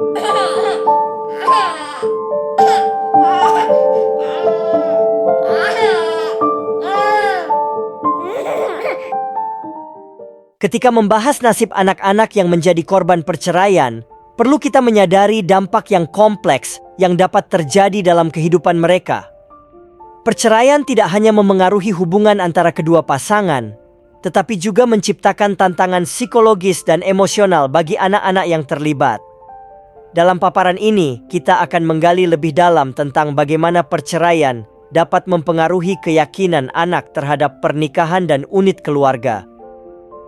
Ketika membahas nasib anak-anak yang menjadi korban perceraian, perlu kita menyadari dampak yang kompleks yang dapat terjadi dalam kehidupan mereka. Perceraian tidak hanya memengaruhi hubungan antara kedua pasangan, tetapi juga menciptakan tantangan psikologis dan emosional bagi anak-anak yang terlibat. Dalam paparan ini, kita akan menggali lebih dalam tentang bagaimana perceraian dapat mempengaruhi keyakinan anak terhadap pernikahan dan unit keluarga,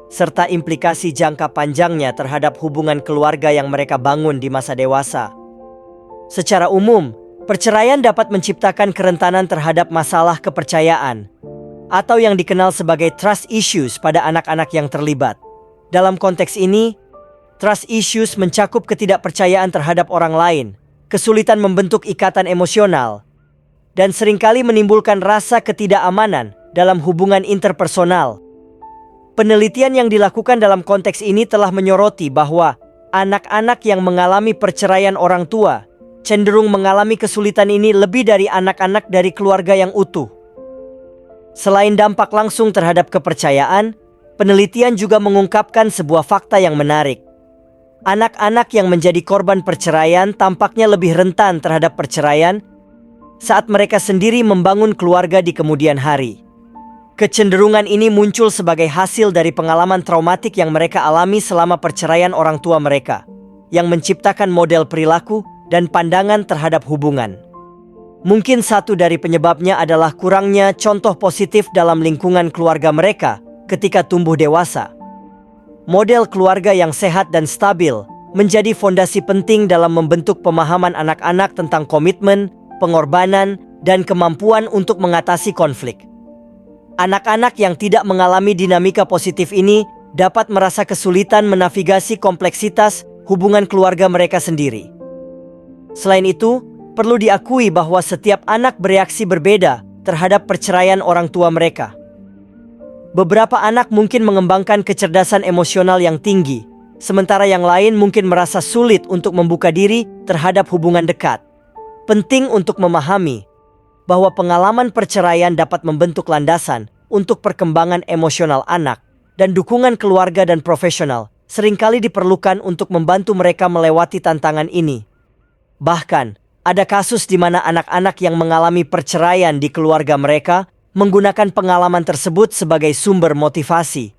serta implikasi jangka panjangnya terhadap hubungan keluarga yang mereka bangun di masa dewasa. Secara umum, perceraian dapat menciptakan kerentanan terhadap masalah kepercayaan, atau yang dikenal sebagai trust issues pada anak-anak yang terlibat. Dalam konteks ini, trust issues mencakup ketidakpercayaan terhadap orang lain, kesulitan membentuk ikatan emosional, dan seringkali menimbulkan rasa ketidakamanan dalam hubungan interpersonal. Penelitian yang dilakukan dalam konteks ini telah menyoroti bahwa anak-anak yang mengalami perceraian orang tua cenderung mengalami kesulitan ini lebih dari anak-anak dari keluarga yang utuh. Selain dampak langsung terhadap kepercayaan, penelitian juga mengungkapkan sebuah fakta yang menarik. Anak-anak yang menjadi korban perceraian tampaknya lebih rentan terhadap perceraian saat mereka sendiri membangun keluarga di kemudian hari. Kecenderungan ini muncul sebagai hasil dari pengalaman traumatik yang mereka alami selama perceraian orang tua mereka, yang menciptakan model perilaku dan pandangan terhadap hubungan. Mungkin satu dari penyebabnya adalah kurangnya contoh positif dalam lingkungan keluarga mereka ketika tumbuh dewasa. Model keluarga yang sehat dan stabil menjadi fondasi penting dalam membentuk pemahaman anak-anak tentang komitmen, pengorbanan, dan kemampuan untuk mengatasi konflik. Anak-anak yang tidak mengalami dinamika positif ini dapat merasa kesulitan menavigasi kompleksitas hubungan keluarga mereka sendiri. Selain itu, perlu diakui bahwa setiap anak bereaksi berbeda terhadap perceraian orang tua mereka. Beberapa anak mungkin mengembangkan kecerdasan emosional yang tinggi, sementara yang lain mungkin merasa sulit untuk membuka diri terhadap hubungan dekat. Penting untuk memahami bahwa pengalaman perceraian dapat membentuk landasan untuk perkembangan emosional anak, dan dukungan keluarga dan profesional seringkali diperlukan untuk membantu mereka melewati tantangan ini. Bahkan, ada kasus di mana anak-anak yang mengalami perceraian di keluarga mereka menggunakan pengalaman tersebut sebagai sumber motivasi.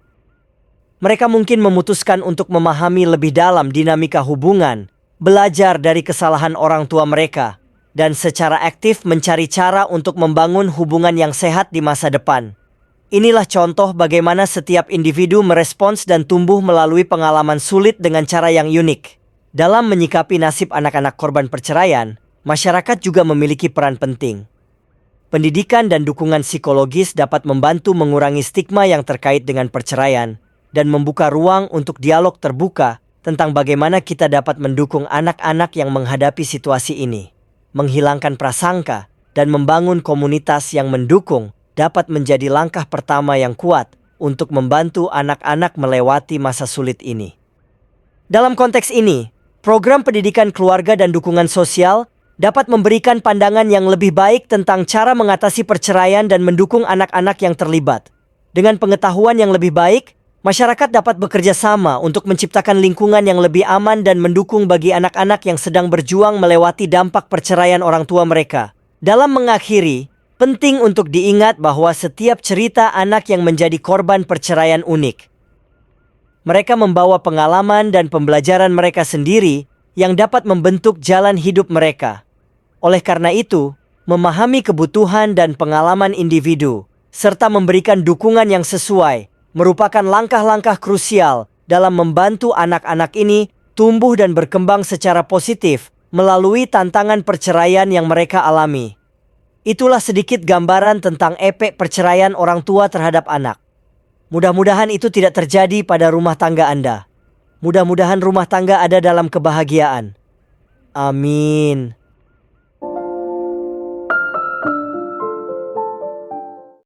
Mereka mungkin memutuskan untuk memahami lebih dalam dinamika hubungan, belajar dari kesalahan orang tua mereka, dan secara aktif mencari cara untuk membangun hubungan yang sehat di masa depan. Inilah contoh bagaimana setiap individu merespons dan tumbuh melalui pengalaman sulit dengan cara yang unik. Dalam menyikapi nasib anak-anak korban perceraian, masyarakat juga memiliki peran penting. Pendidikan dan dukungan psikologis dapat membantu mengurangi stigma yang terkait dengan perceraian dan membuka ruang untuk dialog terbuka tentang bagaimana kita dapat mendukung anak-anak yang menghadapi situasi ini. Menghilangkan prasangka dan membangun komunitas yang mendukung dapat menjadi langkah pertama yang kuat untuk membantu anak-anak melewati masa sulit ini. Dalam konteks ini, program pendidikan keluarga dan dukungan sosial dapat memberikan pandangan yang lebih baik tentang cara mengatasi perceraian dan mendukung anak-anak yang terlibat. Dengan pengetahuan yang lebih baik, masyarakat dapat bekerja sama untuk menciptakan lingkungan yang lebih aman dan mendukung bagi anak-anak yang sedang berjuang melewati dampak perceraian orang tua mereka. Dalam mengakhiri, penting untuk diingat bahwa setiap cerita anak yang menjadi korban perceraian unik. Mereka membawa pengalaman dan pembelajaran mereka sendiri yang dapat membentuk jalan hidup mereka. Oleh karena itu, memahami kebutuhan dan pengalaman individu, serta memberikan dukungan yang sesuai, merupakan langkah-langkah krusial dalam membantu anak-anak ini tumbuh dan berkembang secara positif melalui tantangan perceraian yang mereka alami. Itulah sedikit gambaran tentang efek perceraian orang tua terhadap anak. Mudah-mudahan itu tidak terjadi pada rumah tangga Anda. Mudah-mudahan rumah tangga ada dalam kebahagiaan. Amin.